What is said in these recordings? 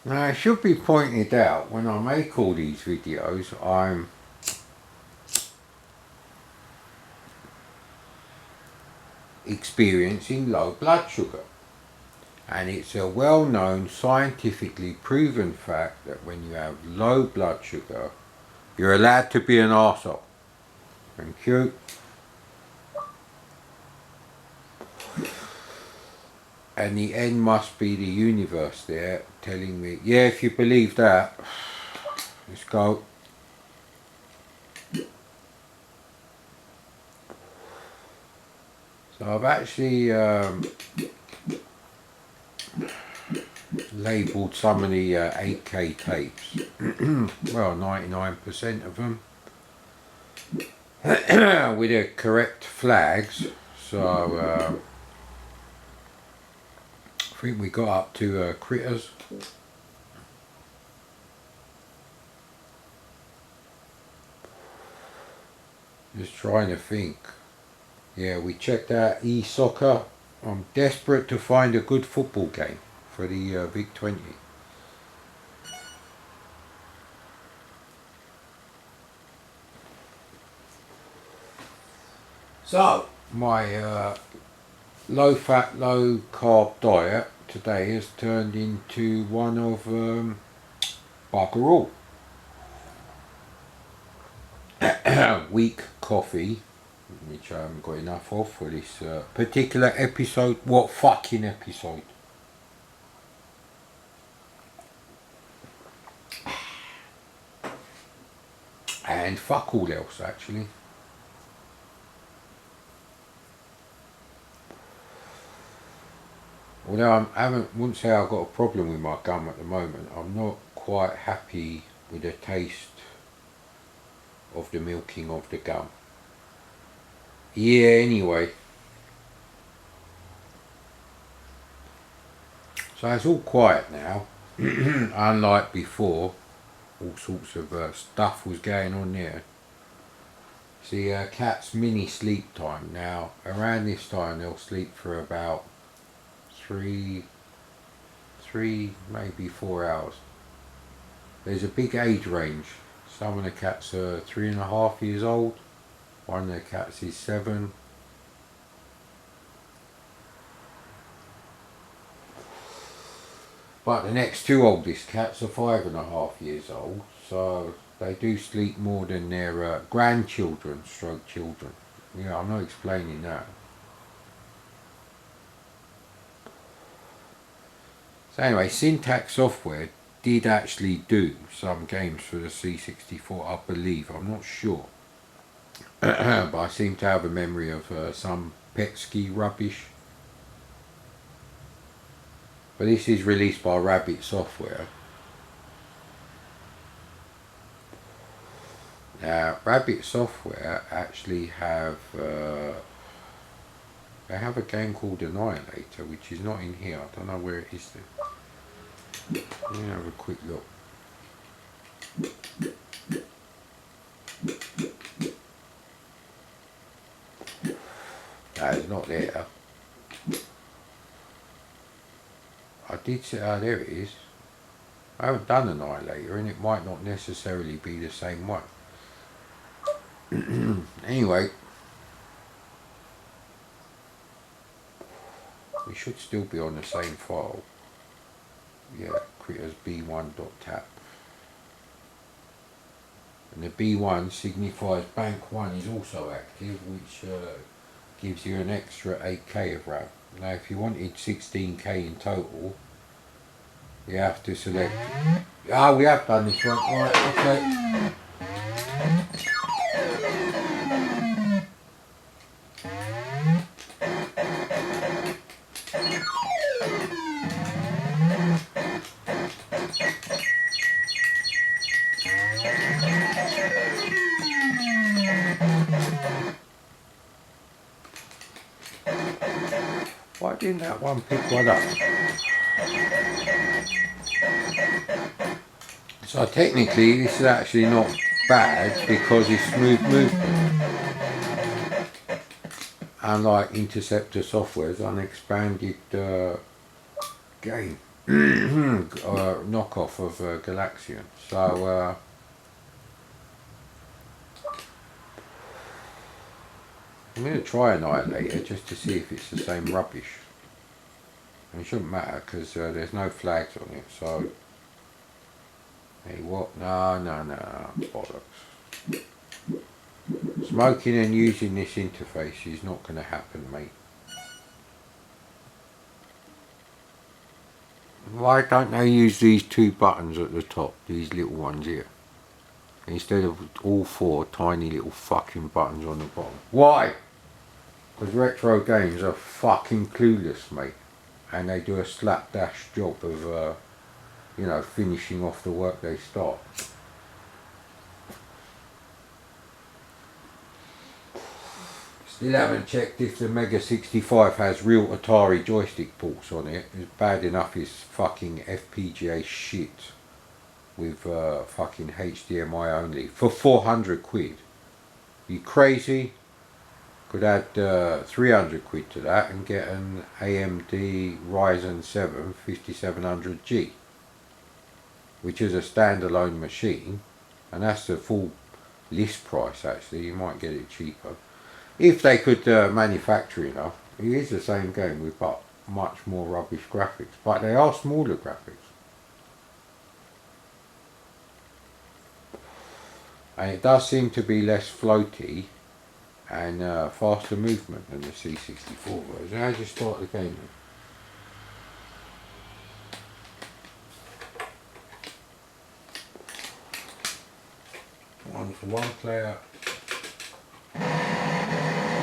Now, it should be pointed out, when I make all these videos, I'm experiencing low blood sugar. And it's a well-known, scientifically proven fact that when you have low blood sugar, you're allowed to be an arsehole. Thank you. And the end must be the universe there telling me, yeah, if you believe that, let's go. So I've actually labelled some of the 8K tapes, well 99% of them, with the correct flags. So I think we got up to critters. Just trying to think. Yeah, we checked out eSoccer. I'm desperate to find a good football game for the VIC20. So, my low fat, low carb diet today has turned into one of bugger all. Weak coffee, which I haven't got enough of for this particular episode. What fucking episode? And fuck all else, actually. Although wouldn't say I've got a problem with my gum at the moment, I'm not quite happy with the taste of the milking of the gum. Yeah, anyway. So it's all quiet now, unlike before. All sorts of stuff was going on there. See, cats' mini sleep time now. Around this time they'll sleep for about three, maybe 4 hours. There's a big age range. Some of the cats are 3.5 years old. One of the cats is 7. But the next two oldest cats are 5.5 years old. So they do sleep more than their grandchildren, stroke children. Yeah, I'm not explaining that. So anyway, Syntax Software did actually do some games for the C64, I believe. I'm not sure. But I seem to have a memory of some Petsky rubbish. But this is released by Rabbit Software. Now, Rabbit Software actually have they have a game called Annihilator, which is not in here. I don't know where it is then. Let me have a quick look. No, it's not there. I did say, there it is. I haven't done Annihilator, and it might not necessarily be the same one. Anyway, we should still be on the same file. Yeah, critters b1.tap. And the b1 signifies bank 1 is also active, which gives you an extra 8k of RAM. Now if you wanted 16k in total, you have to select... Ah, we have done this one. Alright, okay. Why didn't that one pick one up? So technically this is actually not bad because it's smooth movement. Unlike Interceptor Software's unexpanded game. knockoff of Galaxian. So I'm going to try Annihilator just to see if it's the same rubbish. And it shouldn't matter because there's no flags on it. So, hey, what? No, bollocks. Smoking and using this interface is not going to happen, mate. Why don't they use these two buttons at the top, these little ones here, instead of all four tiny little fucking buttons on the bottom? Why? Because retro games are fucking clueless, mate, and they do a slapdash job of, you know, finishing off the work they start. Still haven't checked if the Mega 65 has real Atari joystick ports on it. It's bad enough it's fucking FPGA shit with fucking HDMI only for 400 quid. You crazy? Could add 300 quid to that and get an AMD Ryzen 7 5700G, which is a standalone machine, and that's the full list price. Actually, you might get it cheaper if they could manufacture enough. It is the same game with but much more rubbish graphics, but they are smaller graphics, and it does seem to be less floaty and faster movement than the C64 version. How do you start the game? One for one player.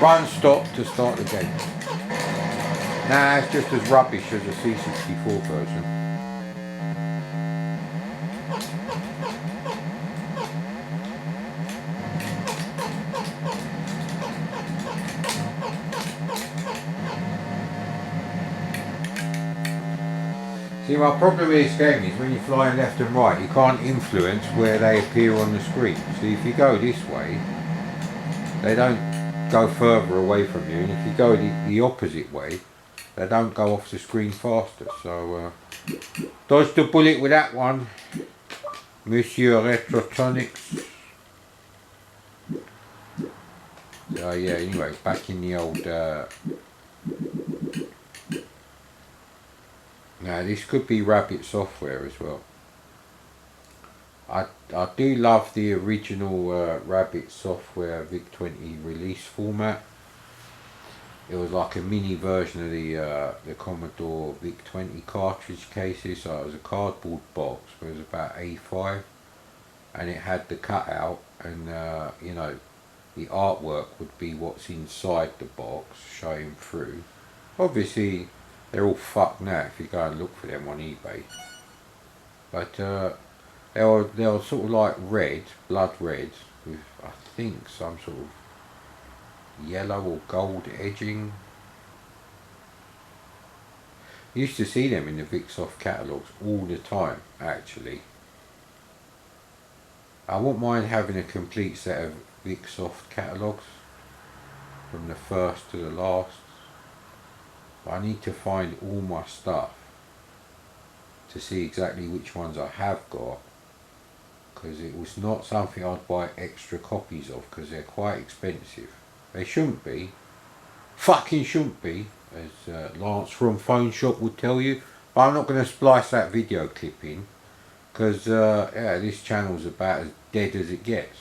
Run stop to start the game. Nah, it's just as rubbish as the C64 version. See, my problem with this game is when you're flying left and right, you can't influence where they appear on the screen. So if you go this way, they don't go further away from you, and if you go the opposite way, they don't go off the screen faster. So dodge the bullet with that one, Monsieur Retrotronics. So yeah, anyway, back in the old now this could be Rabbit software as well. I do love the original Rabbit software VIC20 release format. It was like a mini version of the Commodore VIC20 cartridge cases. So it was a cardboard box, but it was about A5, and it had the cutout, and you know, the artwork would be what's inside the box showing through. Obviously they're all fucked now if you go and look for them on eBay, but they were sort of like red, blood red, with I think some sort of yellow or gold edging. You used to see them in the VicSoft catalogues all the time, actually. I wouldn't mind having a complete set of VicSoft catalogues from the first to the last, but I need to find all my stuff to see exactly which ones I have got, because it was not something I'd buy extra copies of because they're quite expensive. They shouldn't be, fucking shouldn't be, as Lance from Phone Shop would tell you. But I'm not going to splice that video clip in because yeah, this channel's about as dead as it gets,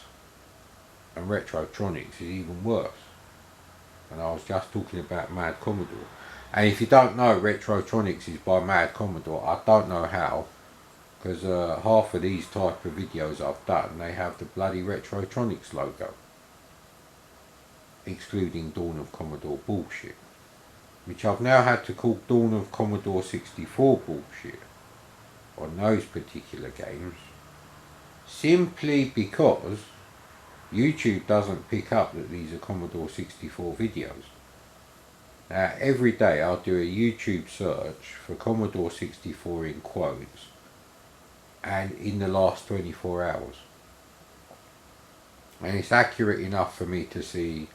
and Retrotronics is even worse. And I was just talking about Mad Commodore, and if you don't know, Retrotronics is by Mad Commodore. I don't know how, because half of these type of videos I've done, they have the bloody Retrotronics logo, excluding Dawn of Commodore bullshit, which I've now had to call Dawn of Commodore 64 bullshit on those particular games, simply because YouTube doesn't pick up that these are Commodore 64 videos. Now every day I'll do a YouTube search for Commodore 64 in quotes, and in the last 24 hours, and it's accurate enough for me to see,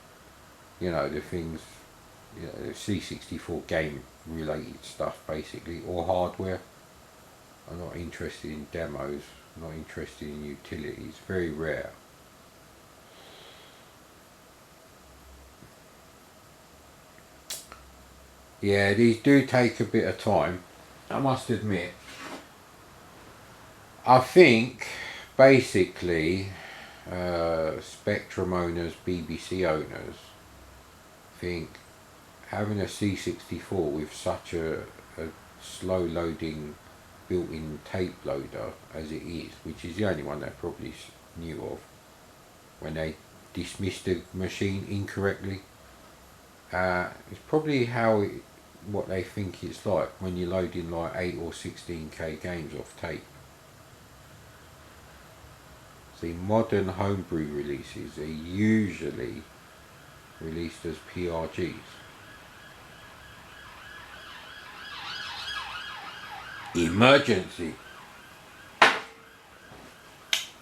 you know, the things, you know, the C64 game related stuff basically, or hardware, I'm not interested in demos, not interested in utilities, very rare. Yeah, these do take a bit of time, I must admit. I think basically Spectrum owners, BBC owners think having a C64 with such a slow loading built-in tape loader as it is, which is the only one they probably knew of when they dismissed the machine incorrectly, it's probably what they think it's like when you're loading like 8 or 16k games off tape. The modern homebrew releases are usually released as PRGs. Emergency!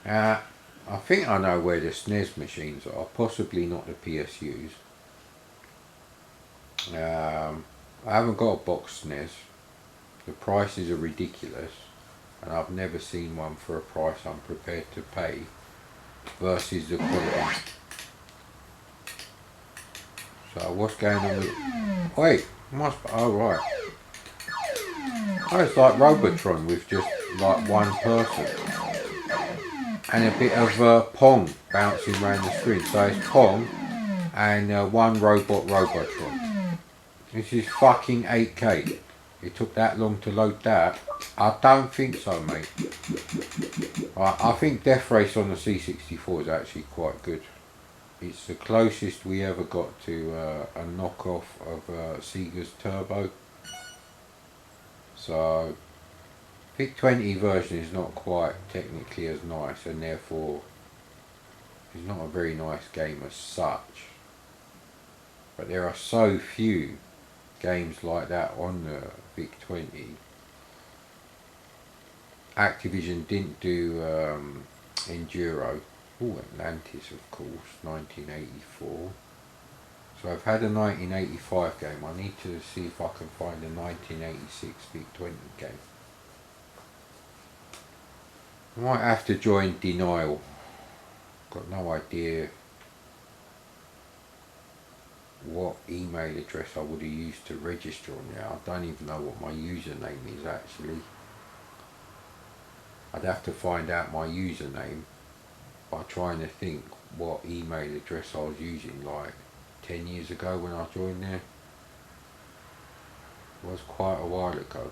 I think I know where the SNES machines are, possibly not the PSUs. I haven't got a box SNES. The prices are ridiculous, and I've never seen one for a price I'm prepared to pay versus the quality. So what's going on with... Wait, oh right. Oh, it's like Robotron with just like one person. And a bit of Pong bouncing around the screen. So it's Pong and one Robotron. This is fucking 8K. It took that long to load that? I don't think so, mate. I think Death Race on the C64 is actually quite good. It's the closest we ever got to a knockoff of Sega's Turbo. So VIC20 version is not quite technically as nice, and therefore it's not a very nice game as such. But there are so few games like that on the VIC20. Activision didn't do Enduro. Oh, Atlantis, of course, 1984. So I've had a 1985 game. I need to see if I can find a 1986 VIC20 game. I might have to join Denial. Got no idea what email address I would have used to register on there. I don't even know what my username is actually. I'd have to find out my username by trying to think what email address I was using like 10 years ago when I joined there. It was quite a while ago.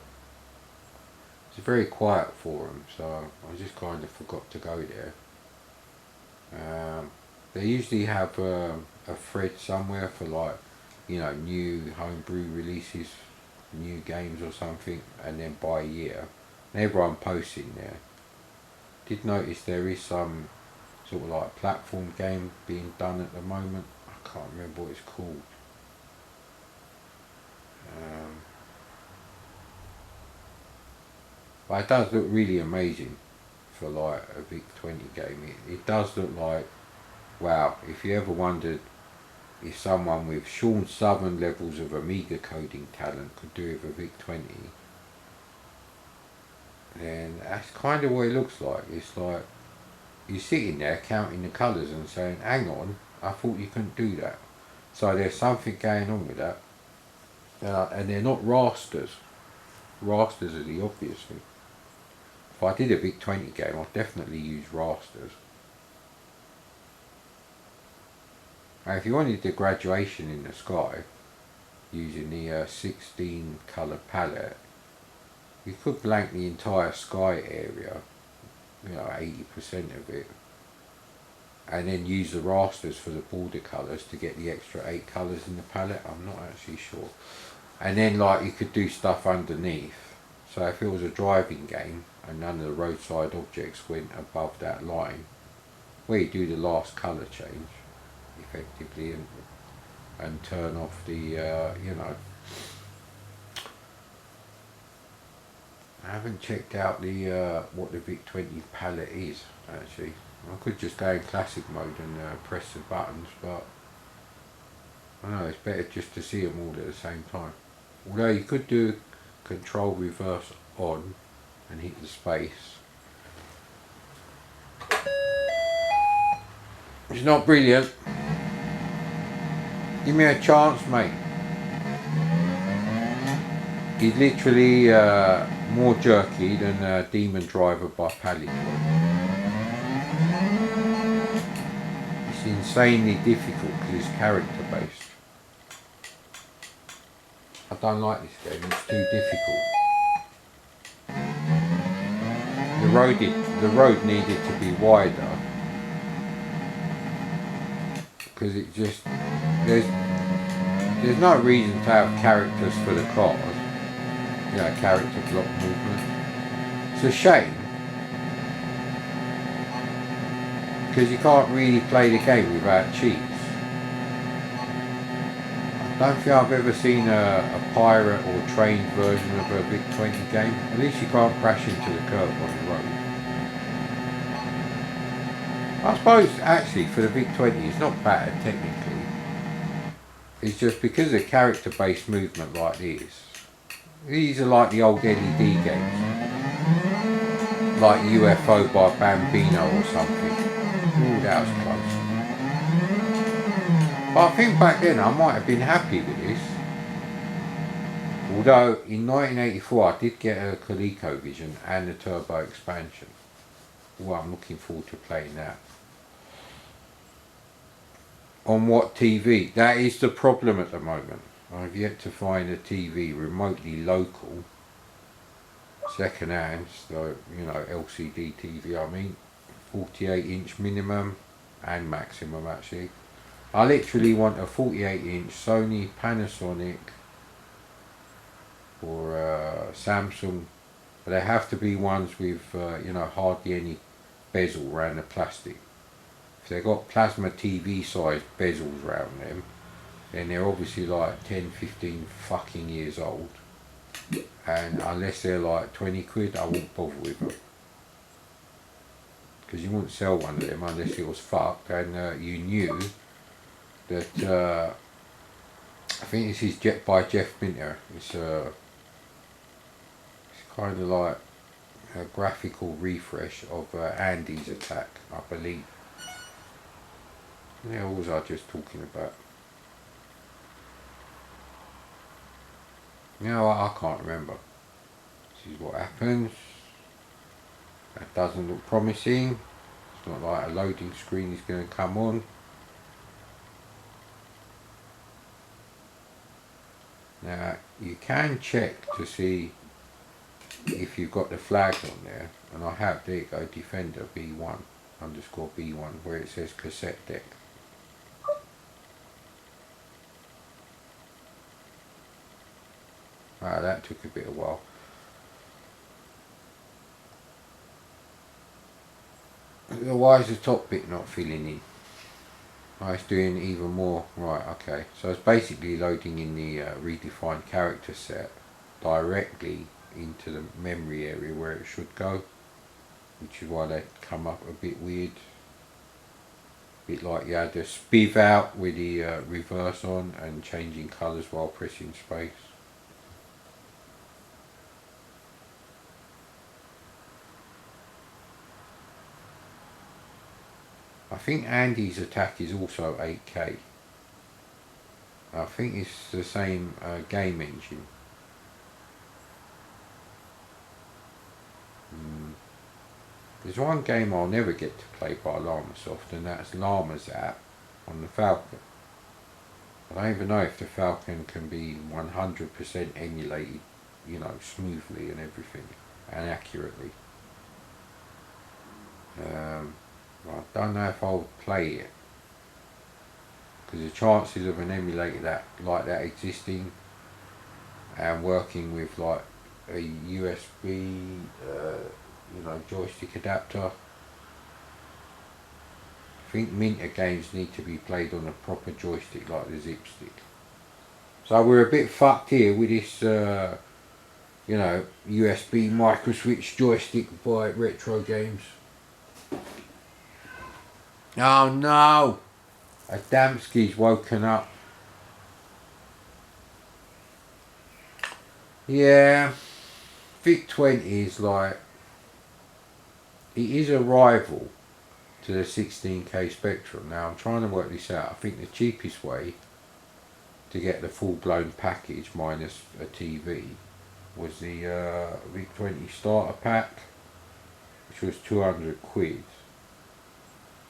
It's a very quiet forum, so I just kind of forgot to go there. They usually have a thread somewhere for like, you know, new homebrew releases, new games or something, and then by year. And everyone posts in there. Did notice there is some sort of like platform game being done at the moment. I can't remember what it's called. But it does look really amazing for like a VIC20 game. It does look like, wow, if you ever wondered if someone with Sean Southern levels of Amiga coding talent could do it with a VIC20, then that's kind of what it looks like. It's like you're sitting there counting the colours and saying, hang on, I thought you couldn't do that. So there's something going on with that. And they're not rasters. Rasters are the obvious thing. If I did a VIC20 game, I'd definitely use rasters. Now if you wanted the graduation in the sky using the 16 colour palette, you could blank the entire sky area, you know, 80% of it, and then use the rasters for the border colours to get the extra 8 colours in the palette. I'm not actually sure. And then like you could do stuff underneath. So if it was a driving game and none of the roadside objects went above that line, where you do the last colour change effectively and turn off the you know, I haven't checked out the what the VIC20 palette is actually. I could just go in classic mode and press the buttons, but I don't know, it's better just to see them all at the same time. Although you could do control reverse on and hit the space. It's not brilliant. Give me a chance, mate. He's literally more jerky than Demon Driver by Pallet. It's insanely difficult because it's character based. I don't like this game, it's too difficult. The road needed to be wider because it just there's no reason to have characters for the cars. You know, character block movement. It's a shame because you can't really play the game without cheats. I don't think I've ever seen a pirate or trained version of a VIC20 game. At least you can't crash into the curb on the road. I suppose actually for the VIC20 it's not bad technically. It's just because of character based movement like this. These are like the old LED games. Like UFO by Bambino or something. Ooh, that was close. But I think back then I might have been happy with this. Although in 1984 I did get a ColecoVision and a turbo expansion. Well, I'm looking forward to playing that. On what TV? That is the problem at the moment. I've yet to find a TV remotely local, second hand, so you know, LCD TV I mean, 48-inch minimum and maximum actually. I literally want a 48-inch Sony, Panasonic or Samsung, but they have to be ones with you know, hardly any bezel around the plastic. If they've got plasma TV sized bezels around them, then they're obviously like 10, 15 fucking years old. And unless they're like 20 quid, I won't bother with them. Because you wouldn't sell one of them unless it was fucked and you knew that, I think this is by Jeff Minter. It's kind of like a graphical refresh of Andy's Attack, I believe. Yeah, what was I just talking about? No, I can't remember. This is what happens. That doesn't look promising. It's not like a loading screen is going to come on. Now, you can check to see if you've got the flags on there. And I have, there you go, Defender B1 _ B1, where it says cassette deck. Wow, that took a bit of a while. Why is the top bit not filling in? Oh, it's doing even more. Right, okay. So it's basically loading in the redefined character set directly into the memory area where it should go. Which is why they come up a bit weird. A bit like you had to spiv out with the reverse on and changing colours while pressing space. I think Andy's Attack is also 8K. I think it's the same game engine. There's one game I'll never get to play by Llamasoft, and that's Llama's app on the Falcon. I don't even know if the Falcon can be 100% emulated, you know, smoothly and everything, and accurately. I don't know if I'll play it because the chances of an emulator like that existing and working with like a USB, you know, joystick adapter. I think Minter games need to be played on a proper joystick like the Zip Stick. So we're a bit fucked here with this, you know, USB micro switch joystick by Retro Games. Oh no! Adamski's woken up. Yeah, VIC20 is like, it is a rival to the 16K Spectrum. Now I'm trying to work this out. I think the cheapest way to get the full-blown package minus a TV was the VIC20 starter pack, which was 200 quid,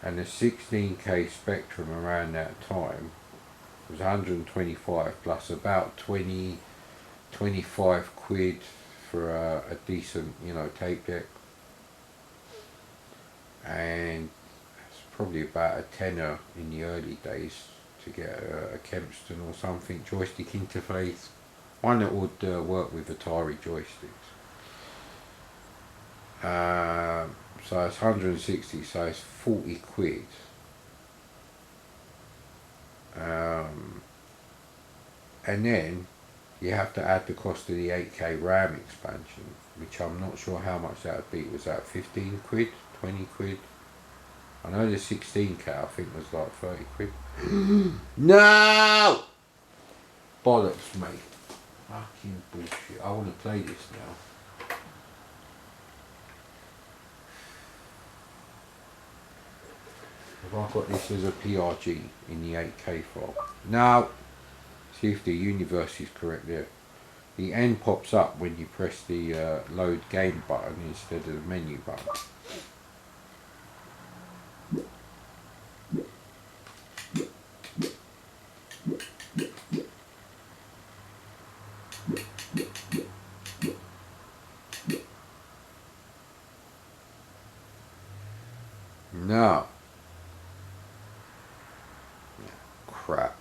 and the 16K Spectrum around that time was 125 plus about 25 quid for a decent, you know, tape deck, and it's probably about a tenner in the early days to get a Kempston or something joystick interface, one that would work with Atari joysticks. So it's 160, so it's 40 quid. And then you have to add the cost of the 8K RAM expansion, which I'm not sure how much that would be. Was that 15 quid, 20 quid? I know the 16K I think was like 30 quid. No! Bollocks, mate. Fucking bullshit. I want to play this now. Have I got this as a PRG in the 8K file? Now, see if the universe is correct there. The N pops up when you press the load game button instead of the menu button. No. Crap.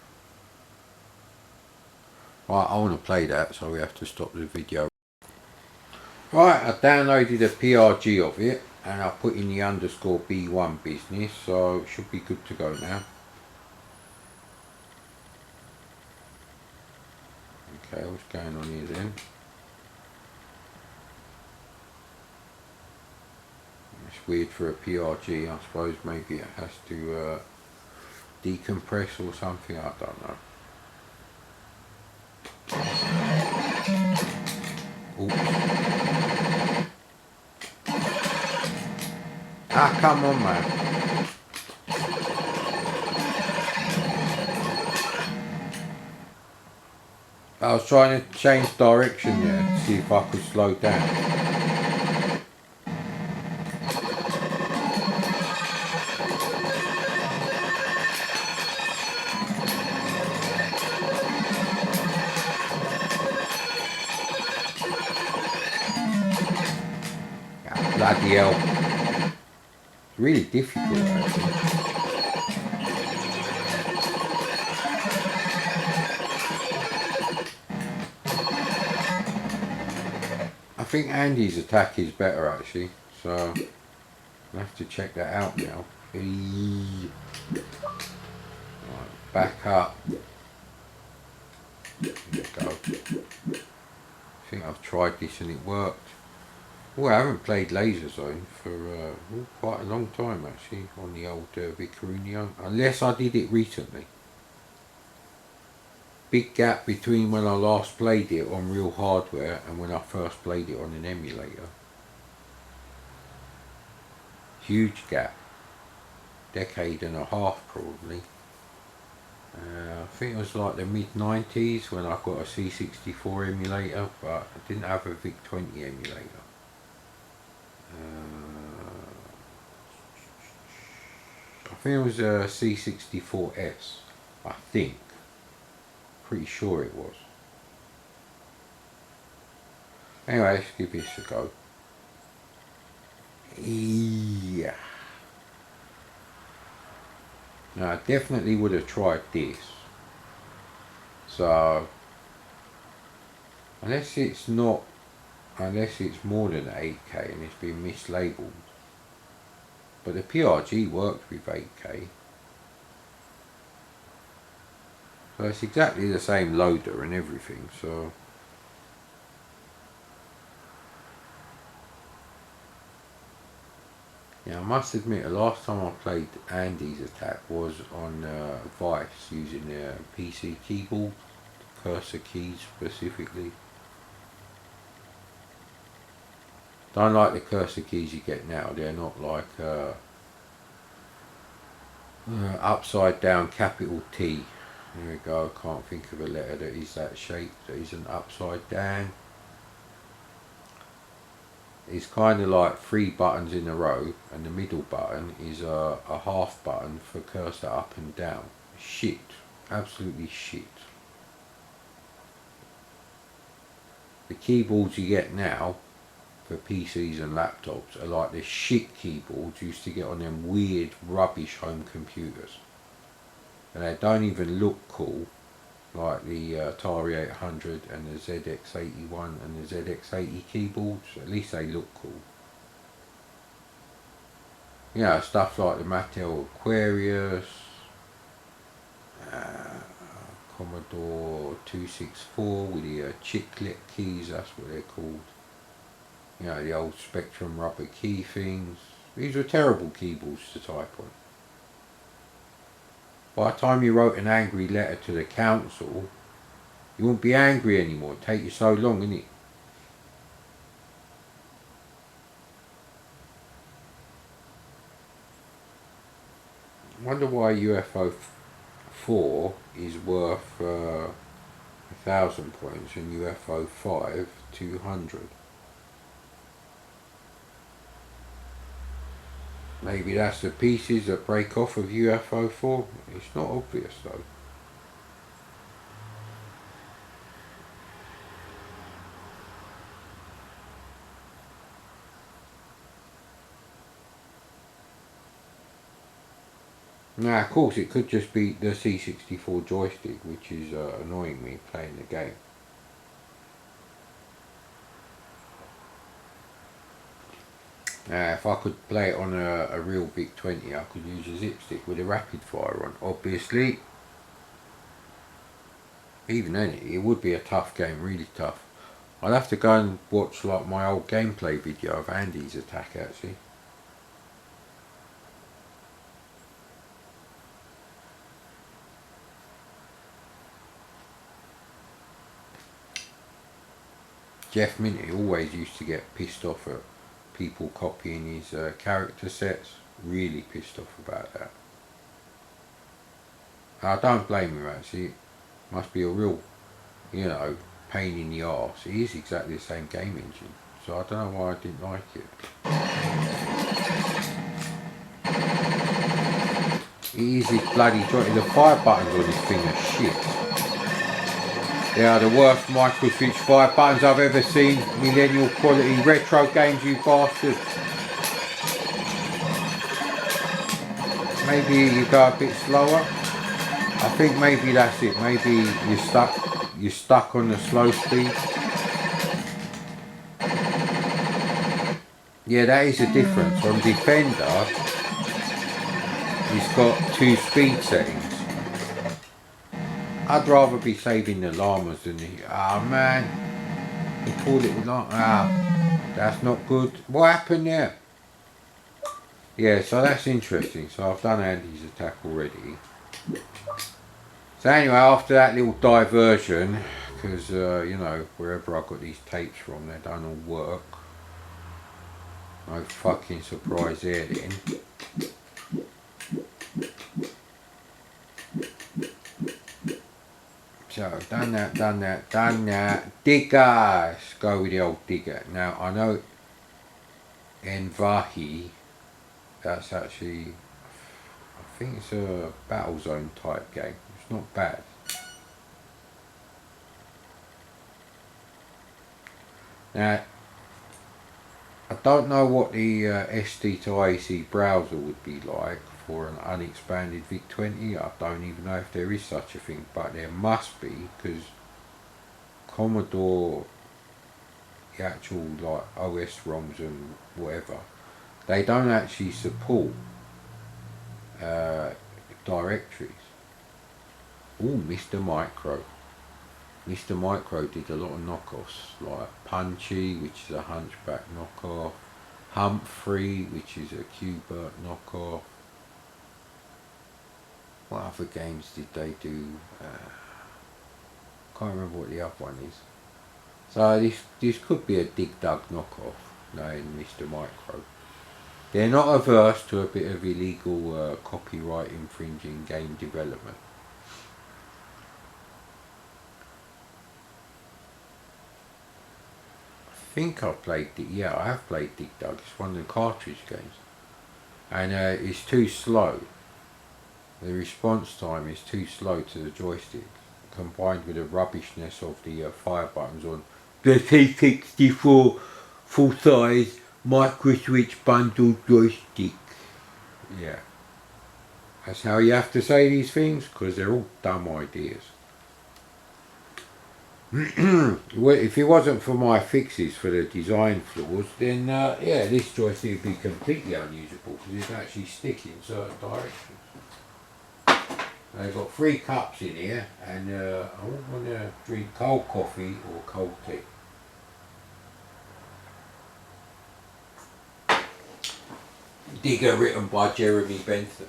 Right, I want to play that, so we have to stop the video. Right, I downloaded a PRG of it, and I put in the _B1 business, so it should be good to go now. Okay, what's going on here then? It's weird for a PRG, I suppose maybe it has to decompress or something, I don't know. Oops. Ah, come on, man. I was trying to change direction there to see if I could slow down. Bloody hell. It's really difficult actually. I think Andy's attack is better actually, so I'll have to check that out now. Right, back up. There we go. I think I've tried this and it worked. Well, I haven't played Laser Zone for quite a long time actually on the old VIC20, unless I did it recently. Big gap between when I last played it on real hardware and when I first played it on an emulator. Huge gap. Decade and a half probably. I think it was like the mid-90s when I got a C64 emulator, but I didn't have a VIC20 emulator. I think it was a C64S, I think. Pretty sure it was. Anyway, let's give this a go. Yeah. Now, I definitely would have tried this. So, unless it's more than 8K and it's been mislabeled. But the PRG worked with 8K. So it's exactly the same loader and everything, so. Yeah, I must admit, the last time I played Andy's attack was on Vice using the PC keyboard, cursor keys specifically. Don't like the cursor keys you get now. They're not like upside down capital T. There we go. I can't think of a letter that is that shape, that isn't upside down. It's kind of like 3 buttons in a row, and the middle button is a half button for cursor up and down. Shit. Absolutely shit. The keyboards you get now for PCs and laptops are like the shit keyboards you used to get on them weird rubbish home computers. And they don't even look cool, like the Atari 800 and the ZX81 and the ZX80 keyboards. At least they look cool. You know, stuff like the Mattel Aquarius, Commodore 264 with the chiclet keys, that's what they're called. You know, the old Spectrum rubber key things. These were terrible keyboards to type on. By the time you wrote an angry letter to the council, you wouldn't be angry anymore. It'd take you so long, innit? I wonder why UFO 4 is worth 1,000 points and UFO 5 200. Maybe that's the pieces that break off of UFO 4. It's not obvious though. Now, of course, it could just be the C64 joystick, which is annoying me playing the game. Now, if I could play it on a real VIC20, I could use a zip stick with a rapid fire on. Obviously, even then, it would be a tough game, really tough. I'd have to go and watch like my old gameplay video of Andy's attack, actually. Jeff Minty always used to get pissed off at people copying his character sets. Really pissed off about that. I don't blame him actually. It must be a real, you know, pain in the arse. It is exactly the same game engine, so I don't know why I didn't like it. It is his bloody joint. The fire buttons on this thing are shit. They are the worst micro-switch fire buttons I've ever seen. Millennial quality retro games, you bastard. Maybe you go a bit slower. I think maybe that's it. Maybe you're stuck on the slow speed. Yeah, that is a difference. On Defender, it's got 2 speed settings. I'd rather be saving the llamas than the... Ah, man. They call it llama. Ah, that's not good. What happened there? Yeah, so that's interesting. So I've done Andy's attack already. So anyway, after that little diversion, because, you know, wherever I got these tapes from, they don't all work. No fucking surprise there then. So, done that. Digger! Let's go with the old digger. Now, I know Envahi, that's actually, I think it's a Battlezone type game. It's not bad. Now, I don't know what the SD to AC browser would be like for an unexpanded VIC20. I don't even know if there is such a thing, but there must be, because Commodore, the actual like OS ROMs and whatever, they don't actually support directories. Oh, Mr. Micro. Mr. Micro did a lot of knockoffs, like Punchy, which is a Hunchback knockoff, Humphrey, which is a Qbert knockoff. What other games did they do? Can't remember what the other one is. So this could be a Dig Dug knockoff. knowing Mr. Micro. They're not averse to a bit of illegal copyright infringing game development. I think I've played it. Yeah, I have played Dig Dug. It's one of the cartridge games, and it's too slow. The response time is too slow to the joystick, combined with the rubbishness of the fire buttons on the C64 full-size micro-switch bundle joystick. Yeah, that's how you have to say these things, because they're all dumb ideas. Well, if it wasn't for my fixes for the design flaws, then yeah, this joystick would be completely unusable because it actually stick in certain directions. I've got 3 cups in here, and I wouldn't want to drink cold coffee or cold tea. Digger written by Jeremy Bentham.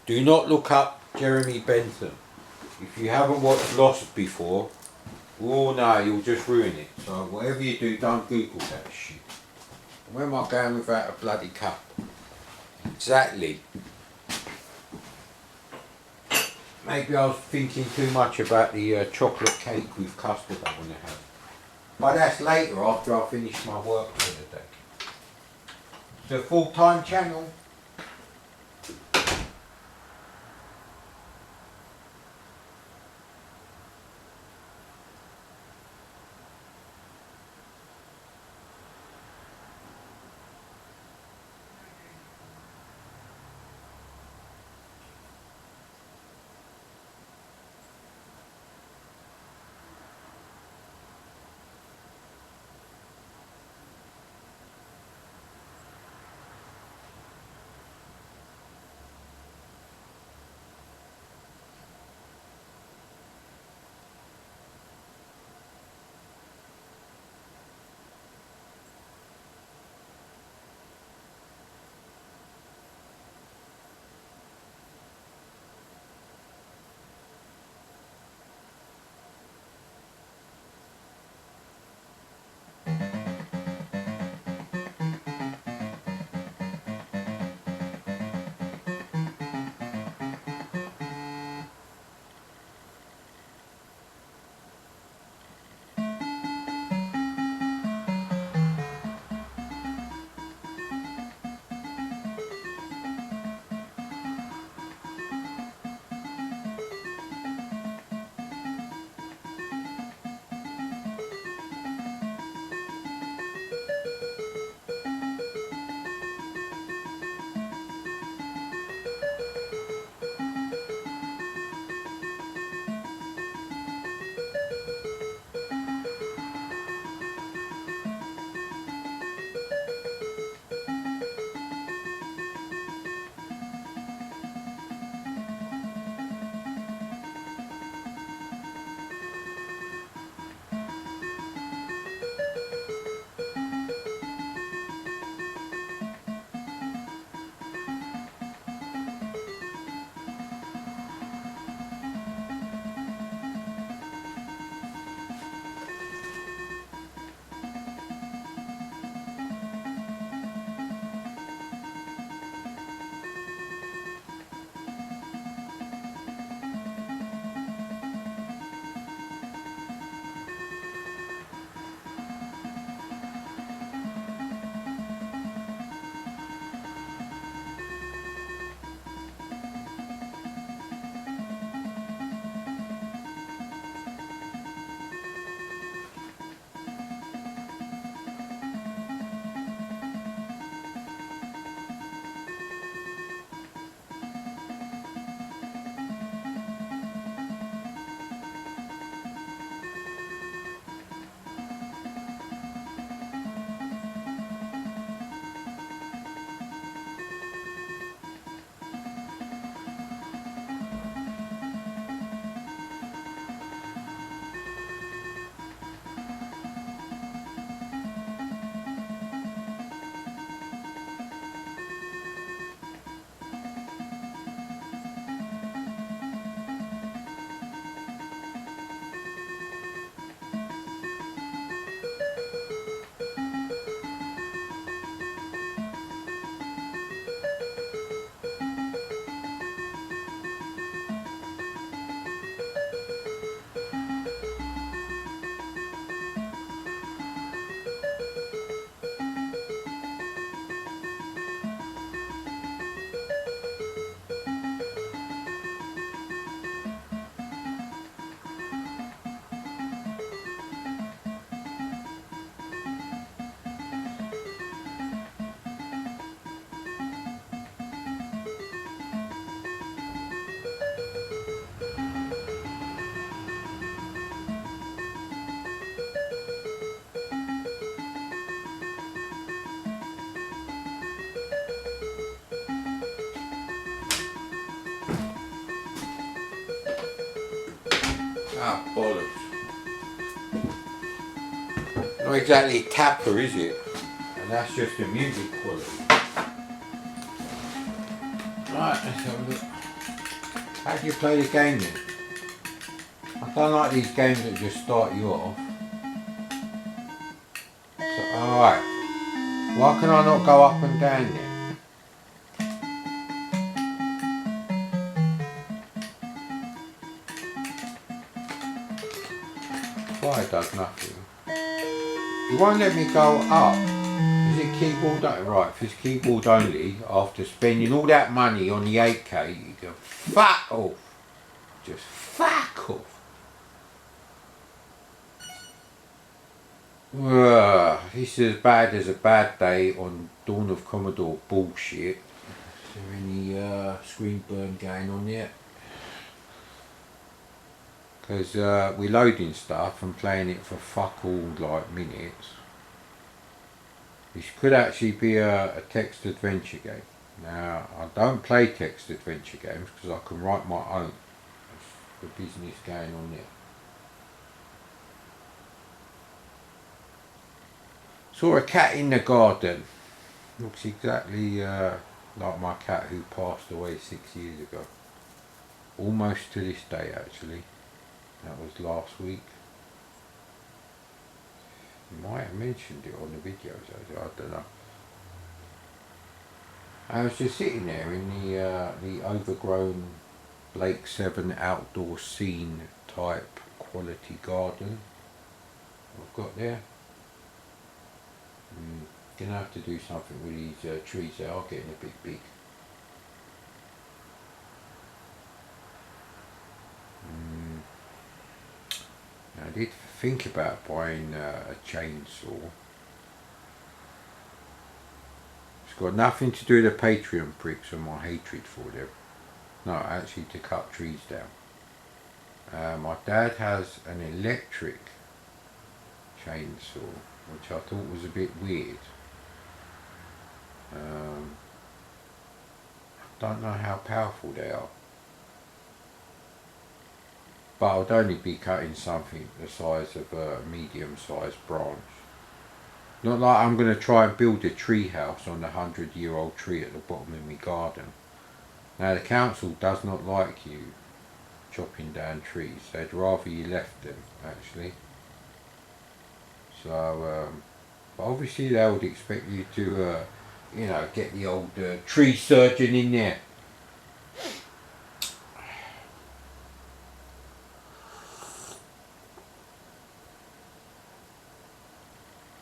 Do not look up Jeremy Bentham. If you haven't watched Lost before, oh no, you'll just ruin it. So whatever you do, don't Google that shit. Where am I going without a bloody cup? Exactly. Maybe I was thinking too much about the chocolate cake with custard I want to have. But that's later, after I finish my work for the day. It's a full-time channel. Ah, bollocks. Not exactly tapper, is it? And that's just the music quality. Right, let's have a look. How do you play the game then? I don't like these games that just start you off. So, alright. Why can I not go up and down then? Why it does nothing? It won't let me go up. Is it keyboard only? Right, if it's keyboard only, after spending all that money on the 8K, you go fuck off. Just fuck off. This is as bad as a bad day on Dawn of Commodore bullshit. Is there any screen burn going on yet? Because we're loading stuff and playing it for fuck all like minutes. This could actually be a text adventure game. Now, I don't play text adventure games because I can write my own. There's the business going on there. Saw a cat in the garden. Looks exactly like my cat who passed away 6 years ago. Almost to this day actually. That was last week. Might have mentioned it on the videos, I don't know. I was just sitting there in the overgrown VIC20 outdoor scene type quality garden I've got there. Gonna have to do something with these trees. They are getting a bit big. I did think about buying a chainsaw. It's got nothing to do with the Patreon pricks and my hatred for them. No, actually to cut trees down. My dad has an electric chainsaw, which I thought was a bit weird. I don't know how powerful they are. But I would only be cutting something the size of a medium-sized branch. Not like I'm going to try and build a tree house on the 100-year-old tree at the bottom of my garden. Now the council does not like you chopping down trees. They'd rather you left them, actually. So, but obviously they would expect you to, you know, get the old tree surgeon in there.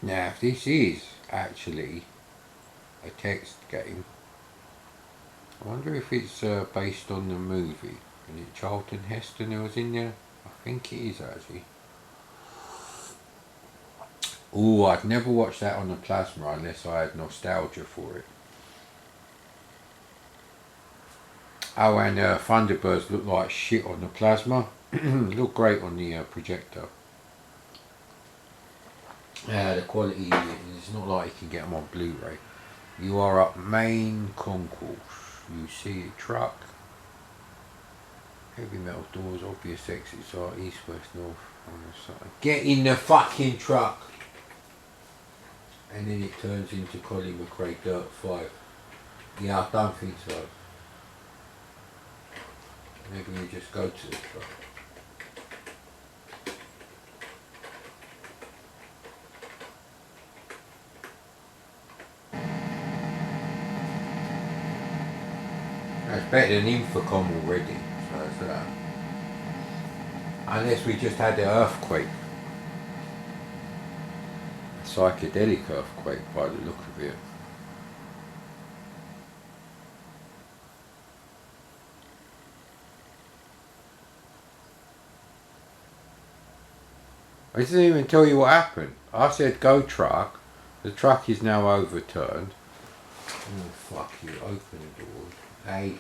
Now, if this is actually a text game, I wonder if it's based on the movie. Is it Charlton Heston who was in there? I think it is actually. Oh, I'd never watch that on the plasma unless I had nostalgia for it. Oh, and Thunderbirds look like shit on the plasma. Look great on the projector. The quality is not like you can get them on Blu-ray. You are up main concourse. You see a truck. Heavy metal doors, obvious exits are east, west, north, on the side. Get in the fucking truck! And then it turns into Colin McRae Dirt 5. Yeah, I don't think so. Maybe you just go to the truck. That's better than Infocom already, so that's that. Unless we just had the earthquake. A psychedelic earthquake by the look of it. I didn't even tell you what happened. I said go truck, the truck is now overturned. Oh fuck you, open the doors. Hey.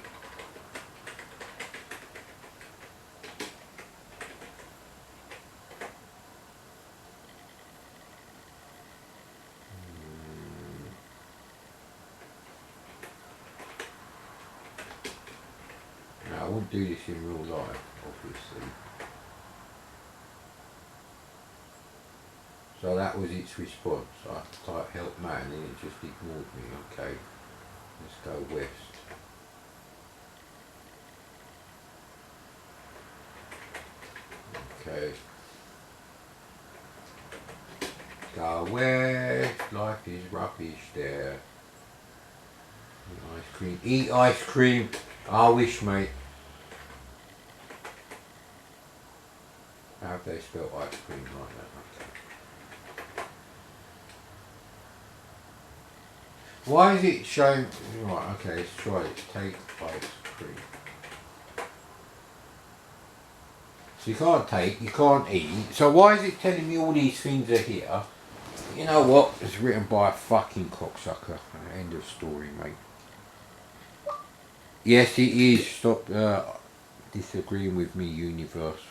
No, I wouldn't do this in real life, obviously. So that was its response. I typed help man and it just ignored me. Okay, let's go west. Okay. Go west, life is rubbish there. Eat ice cream. Eat ice cream. I wish, mate. How have they spelled ice cream like that? Okay. Why is it showing? Right, okay, let's try it. Take ice cream. So you can't take, you can't eat. So why is it telling me all these things are here? You know what? It's written by a fucking cocksucker. End of story, mate. Yes, it is. Stop disagreeing with me, universe.